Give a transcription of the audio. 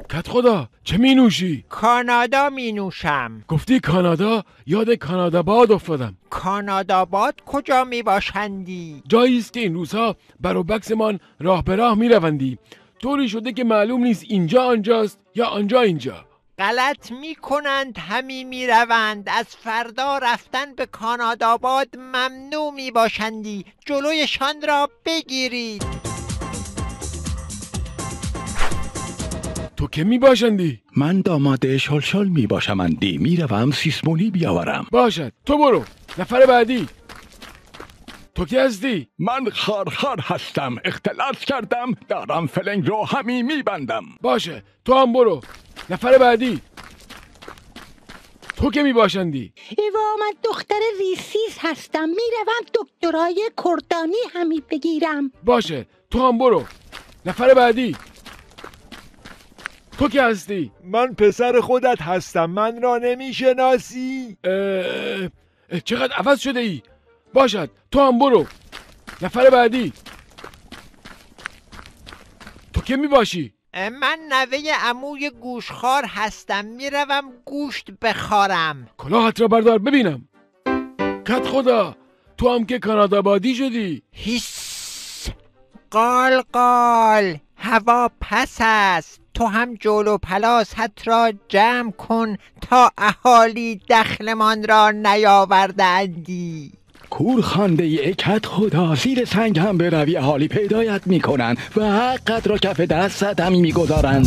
کت خدا چه می نوشی؟ کانادا می نوشم. گفتی کانادا؟ یاد کانادا باد افتادم. کانادا باد کجا می باشندی؟ جایی است که این روزها بر و بکسمان راه به راه می روندی. طوری شده که معلوم نیست اینجا آنجاست یا آنجا اینجا. غلط می کنند همی می روند. از فردا رفتن به کانادا باد ممنوع می باشندی. جلویشان را بگیرید. تو که می باشندی؟ من داماد شلشل می باشمندی. می روم سیسمونی بیاورم. باشد تو برو. نفر بعدی. تو کی هستی؟ من خارخار هستم. اختلاس کردم دارم فلنگ رو همی می بندم. باشه تو هم برو. نفر بعدی. تو که می باشندی؟ ایوا من دختر ریسیس هستم. میروم دکترای کردانی همی بگیرم. باشه تو هم برو. نفر بعدی. تو که هستی؟ من پسر خودت هستم. من را نمیشناسی؟ چقدر عوض شده ای؟ باشد تو هم برو. نفر بعدی. تو که می باشی؟ من نوه عموی گوشخوار هستم. میروم گوشت بخارم. کلاهت را بردار ببینم. کت خدا تو هم که کانادا بادی شدی. هیس قال قال هوا پس است. تو هم جلو پلاست را جمع کن تا اهالی دخلمان را نیاوردندی. کور خانده ای کت خدا، زیر سنگ هم بروی حالی پیدایت می کنن و حقت را کف دستت همی می گذارن.